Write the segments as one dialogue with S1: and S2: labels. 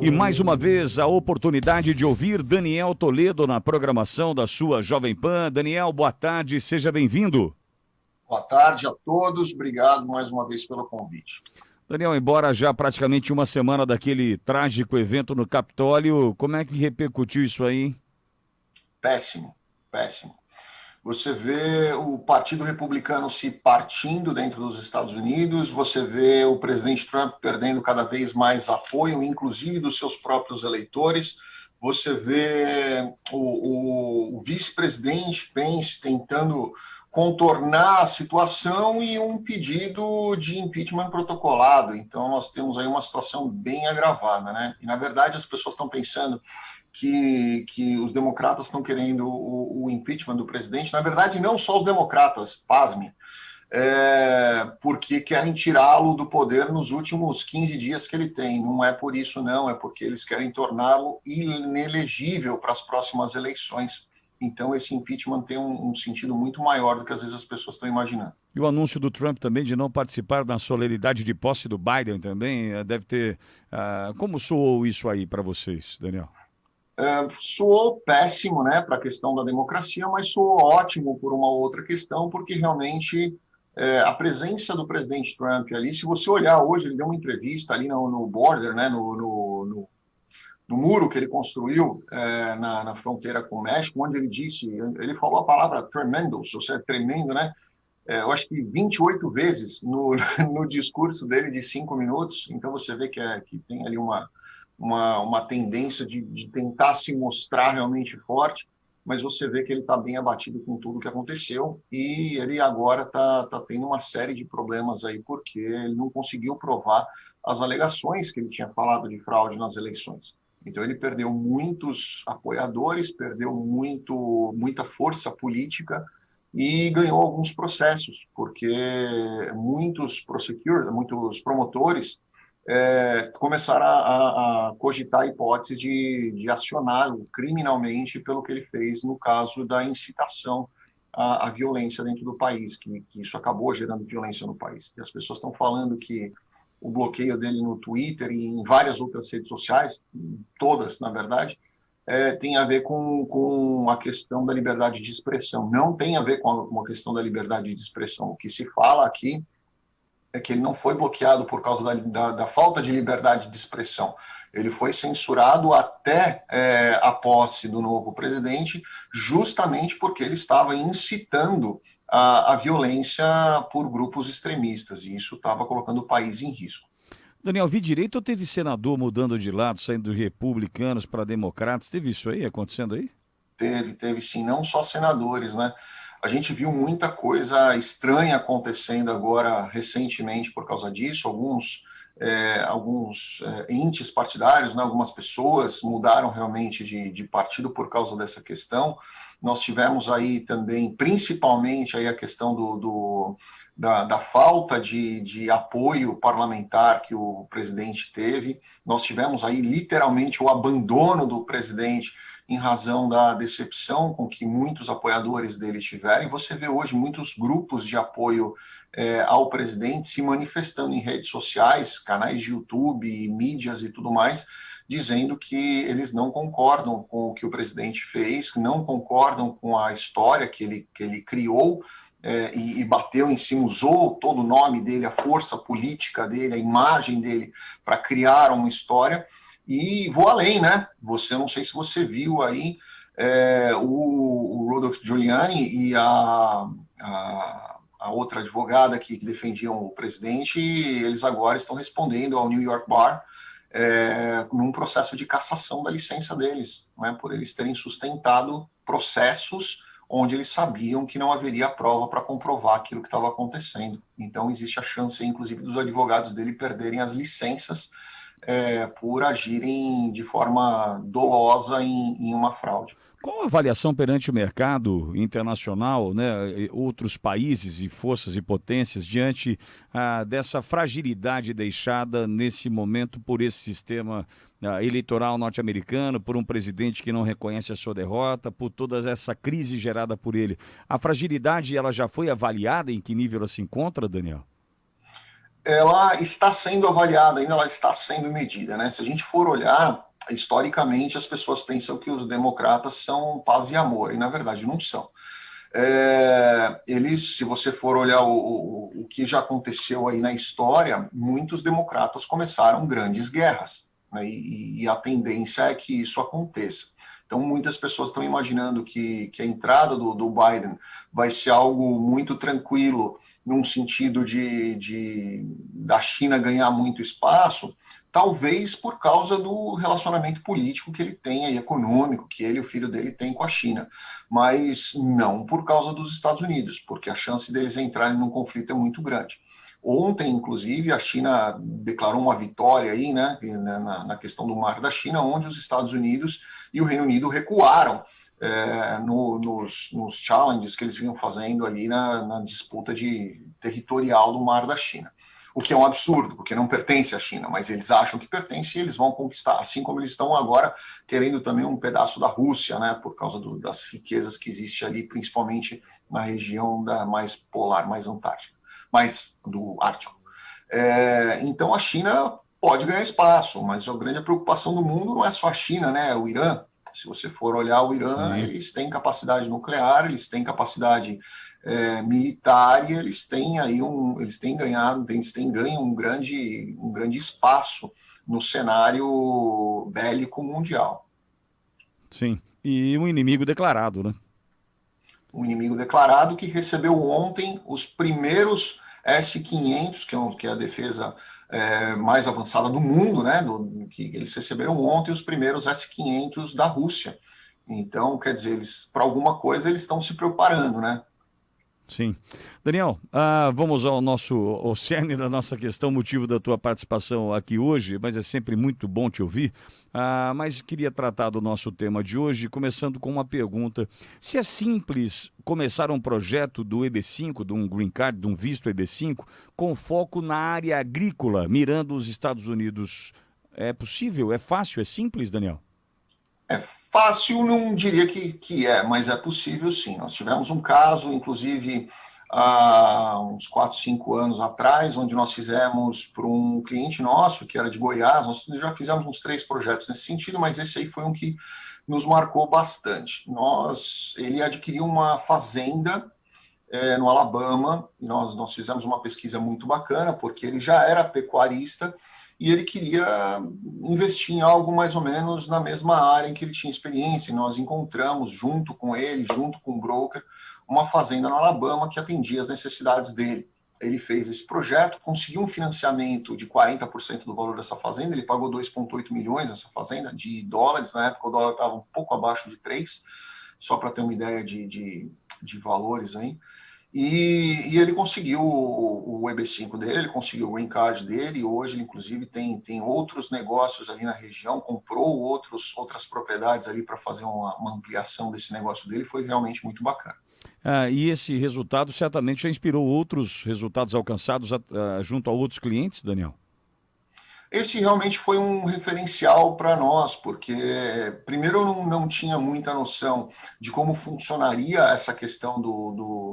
S1: E mais uma vez a oportunidade de ouvir Daniel Toledo na programação da sua Jovem Pan. Daniel, boa tarde, seja bem-vindo.
S2: Boa tarde a todos, obrigado mais uma vez pelo convite.
S1: Daniel, embora já praticamente uma semana daquele trágico evento no Capitólio, como é que repercutiu isso aí?
S2: Péssimo, péssimo. Você vê o Partido Republicano se partindo dentro dos Estados Unidos, você vê o presidente Trump perdendo cada vez mais apoio, inclusive dos seus próprios eleitores, você vê o vice-presidente Pence tentando contornar a situação e um pedido de impeachment protocolado. Então, nós temos aí uma situação bem agravada, né? E, na verdade, as pessoas estão pensando que os democratas estão querendo o impeachment do presidente. Na verdade, não só os democratas, pasme, porque querem tirá-lo do poder nos últimos 15 dias que ele tem. Não é por isso, não, é porque eles querem torná-lo inelegível para as próximas eleições. Então, esse impeachment tem um sentido muito maior do que às vezes as pessoas estão imaginando.
S1: E o anúncio do Trump também de não participar da solenidade de posse do Biden também deve ter... como soou isso aí para vocês, Daniel?
S2: Soou péssimo, né, para a questão da democracia, mas soou ótimo por uma outra questão, porque realmente a presença do presidente Trump ali, se você olhar hoje, ele deu uma entrevista ali no border, né, no muro que ele construiu na fronteira com o México, onde ele falou a palavra tremendous, ou seja, tremendo, né? Eu acho que 28 vezes no discurso dele de 5 minutos, então você vê que tem ali uma tendência de tentar se mostrar realmente forte, mas você vê que ele está bem abatido com tudo que aconteceu e ele agora está tendo uma série de problemas aí porque ele não conseguiu provar as alegações que ele tinha falado de fraude nas eleições. Então ele perdeu muitos apoiadores, perdeu muita força política e ganhou alguns processos, porque muitos promotores começaram a cogitar a hipótese de acioná-lo criminalmente pelo que ele fez no caso da incitação à violência dentro do país, que isso acabou gerando violência no país. E as pessoas estão falando que o bloqueio dele no Twitter e em várias outras redes sociais, todas, na verdade, tem a ver com a questão da liberdade de expressão. Não tem a ver com a questão da liberdade de expressão. O que se fala aqui é que ele não foi bloqueado por causa da falta de liberdade de expressão. Ele foi censurado até a posse do novo presidente, justamente porque ele estava incitando a violência por grupos extremistas, e isso estava colocando o país em risco.
S1: Daniel, vi direito ou teve senador mudando de lado, saindo de republicanos para democratas? Teve isso aí acontecendo aí?
S2: Teve sim, não só senadores, né? A gente viu muita coisa estranha acontecendo agora recentemente por causa disso. Alguns entes partidários, né, algumas pessoas mudaram realmente de partido por causa dessa questão. Nós tivemos aí também, principalmente, aí a questão da falta de apoio parlamentar que o presidente teve. Nós tivemos aí literalmente o abandono do presidente em razão da decepção com que muitos apoiadores dele tiveram. E você vê hoje muitos grupos de apoio ao presidente se manifestando em redes sociais, canais de YouTube, mídias e tudo mais, dizendo que eles não concordam com o que o presidente fez, não concordam com a história que ele criou e bateu em cima, usou todo o nome dele, a força política dele, a imagem dele para criar uma história. E vou além, né? Não sei se você viu aí o Rudolph Giuliani e a outra advogada que defendiam o presidente, eles agora estão respondendo ao New York Bar num processo de cassação da licença deles, né, por eles terem sustentado processos onde eles sabiam que não haveria prova para comprovar aquilo que estava acontecendo. Então existe a chance, inclusive, dos advogados dele perderem as licenças por agirem de forma dolosa em uma fraude.
S1: Qual a avaliação perante o mercado internacional, né, outros países e forças e potências diante dessa fragilidade deixada nesse momento por esse sistema eleitoral norte-americano, por um presidente que não reconhece a sua derrota, por toda essa crise gerada por ele? A fragilidade ela já foi avaliada? Em que nível ela se encontra, Daniel?
S2: ela está sendo avaliada, ainda ela está sendo medida, né? Se a gente for olhar, historicamente, as pessoas pensam que os democratas são paz e amor, e na verdade não são. Eles, se você for olhar o que já aconteceu aí na história, muitos democratas começaram grandes guerras, né? E a tendência é que isso aconteça. Então, muitas pessoas estão imaginando que a entrada do Biden vai ser algo muito tranquilo, num sentido da China ganhar muito espaço, talvez por causa do relacionamento político que ele tem aí, econômico, que ele e o filho dele têm com a China, mas não por causa dos Estados Unidos, porque a chance deles entrarem num conflito é muito grande. Ontem, inclusive, a China declarou uma vitória aí, né, na questão do Mar da China, onde os Estados Unidos e o Reino Unido recuaram nos challenges que eles vinham fazendo ali na disputa territorial do Mar da China. O que é um absurdo, porque não pertence à China, mas eles acham que pertence e eles vão conquistar, assim como eles estão agora querendo também um pedaço da Rússia, né, por causa das riquezas que existe ali, principalmente na região mais polar, mais antártica, mais do Ártico. Então a China pode ganhar espaço, mas a grande preocupação do mundo não é só a China, né, é o Irã. Se você for olhar o Irã, sim, eles têm capacidade nuclear, eles têm capacidade militar e eles têm aí eles têm ganho um grande espaço no cenário bélico mundial.
S1: Sim, e um inimigo declarado, né?
S2: Um inimigo declarado que recebeu ontem os primeiros S-500, que é a defesa mais avançada do mundo, né? Que eles receberam ontem os primeiros S-500 da Rússia. Então, quer dizer, para alguma coisa eles estão se preparando, né?
S1: Sim. Daniel, vamos ao cerne da nossa questão, motivo da tua participação aqui hoje, mas é sempre muito bom te ouvir. Mas queria tratar do nosso tema de hoje, começando com uma pergunta. Se é simples começar um projeto do EB5, de um Green Card, de um visto EB5, com foco na área agrícola, mirando os Estados Unidos, é possível? É fácil? É simples, Daniel?
S2: É fácil, não diria que é, mas é possível sim. Nós tivemos um caso, inclusive, há uns 4, 5 anos atrás, onde nós fizemos para um cliente nosso, que era de Goiás, nós já fizemos uns 3 projetos nesse sentido, mas esse aí foi um que nos marcou bastante. Ele adquiriu uma fazenda no Alabama, e nós fizemos uma pesquisa muito bacana, porque ele já era pecuarista, e ele queria investir em algo mais ou menos na mesma área em que ele tinha experiência. E nós encontramos, junto com ele, junto com o broker, uma fazenda no Alabama que atendia as necessidades dele. Ele fez esse projeto, conseguiu um financiamento de 40% do valor dessa fazenda, ele pagou 2,8 milhões nessa fazenda, de dólares, na época o dólar estava um pouco abaixo de 3, só para ter uma ideia de valores aí. E ele conseguiu o EB5 dele, ele conseguiu o Green Card dele, e hoje ele, inclusive, tem outros negócios ali na região, comprou outras propriedades ali para fazer uma ampliação desse negócio dele, foi realmente muito bacana.
S1: E esse resultado certamente já inspirou outros resultados alcançados junto a outros clientes, Daniel?
S2: Esse realmente foi um referencial para nós, porque primeiro eu não tinha muita noção de como funcionaria essa questão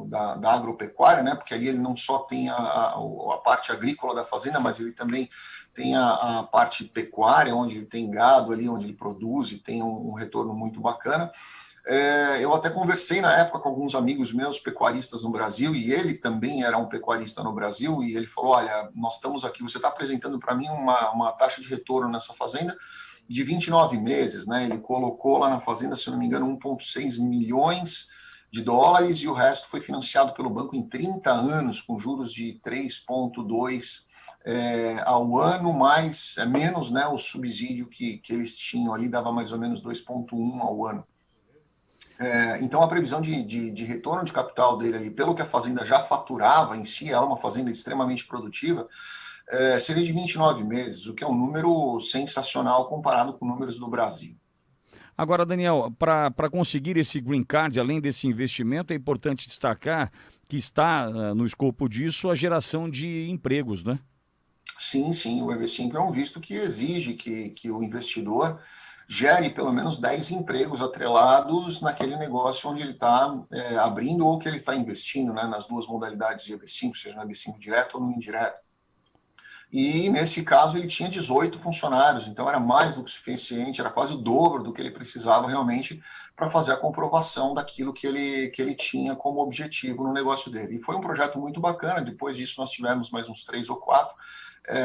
S2: da agropecuária, né? Porque ali ele não só tem a parte agrícola da fazenda, mas ele também tem a parte pecuária, onde ele tem gado ali, onde ele produz e tem um retorno muito bacana. Eu até conversei na época com alguns amigos meus pecuaristas no Brasil, e ele também era um pecuarista no Brasil, e ele falou, olha, nós estamos aqui, você está apresentando para mim uma taxa de retorno nessa fazenda de 29 meses, né? Ele colocou lá na fazenda, se não me engano, 1,6 milhões de dólares, e o resto foi financiado pelo banco em 30 anos, com juros de 3,2 ao ano, mais menos, né, o subsídio que eles tinham ali, dava mais ou menos 2,1 ao ano. Então, a previsão de retorno de capital dele ali, pelo que a fazenda já faturava em si, ela é uma fazenda extremamente produtiva, seria de 29 meses, o que é um número sensacional comparado com números do Brasil.
S1: Agora, Daniel, para conseguir esse Green Card, além desse investimento, é importante destacar que está no escopo disso a geração de empregos, né?
S2: Sim, o EB5 é um visto que exige que o investidor gere pelo menos 10 empregos atrelados naquele negócio onde ele está abrindo ou que ele está investindo, né, nas duas modalidades de EB5, seja no EB5 direto ou no indireto. E, nesse caso, ele tinha 18 funcionários, então era mais do que suficiente, era quase o dobro do que ele precisava realmente para fazer a comprovação daquilo que ele tinha como objetivo no negócio dele. E foi um projeto muito bacana. Depois disso, nós tivemos mais uns 3 ou 4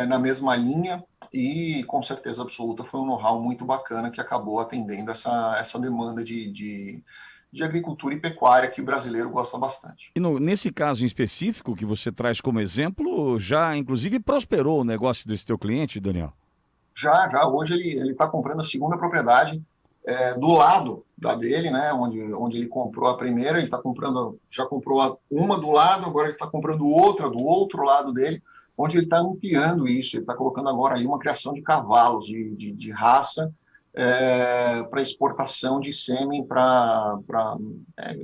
S2: na mesma linha, e com certeza absoluta foi um know-how muito bacana que acabou atendendo essa demanda de agricultura e pecuária que o brasileiro gosta bastante.
S1: E nesse caso em específico que você traz como exemplo, já inclusive prosperou o negócio desse teu cliente, Daniel?
S2: Já, hoje ele está comprando a segunda propriedade do lado da dele, né, onde ele comprou a primeira. Ele está comprando, já comprou uma do lado, agora ele está comprando outra do outro lado dele, onde ele está ampliando isso. Ele está colocando agora ali uma criação de cavalos de raça, para exportação de sêmen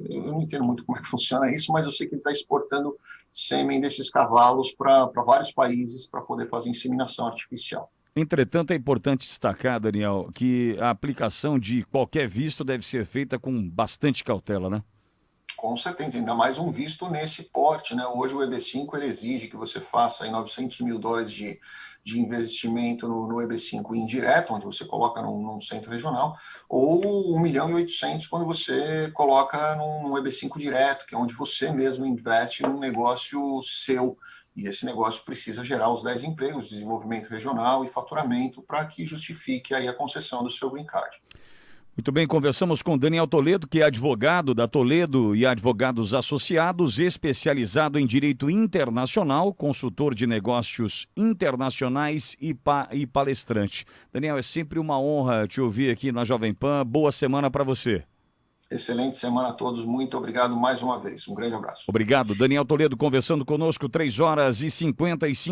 S2: eu não entendo muito como é que funciona isso, mas eu sei que ele está exportando sêmen desses cavalos para vários países para poder fazer inseminação artificial.
S1: Entretanto, é importante destacar, Daniel, que a aplicação de qualquer visto deve ser feita com bastante cautela, né?
S2: Com certeza, ainda mais um visto nesse porte, né? Hoje o EB5 ele exige que você faça aí $900 mil de investimento no EB5 indireto, onde você coloca num centro regional, ou 1.800.000 quando você coloca num EB5 direto, que é onde você mesmo investe num negócio seu. E esse negócio precisa gerar os 10 empregos, desenvolvimento regional e faturamento para que justifique aí a concessão do seu green card.
S1: Muito bem, conversamos com Daniel Toledo, que é advogado da Toledo e Advogados Associados, especializado em direito internacional, consultor de negócios internacionais e palestrante. Daniel, é sempre uma honra te ouvir aqui na Jovem Pan. Boa semana para você.
S2: Excelente semana a todos. Muito obrigado mais uma vez. Um grande abraço.
S1: Obrigado. Daniel Toledo conversando conosco, 3h55.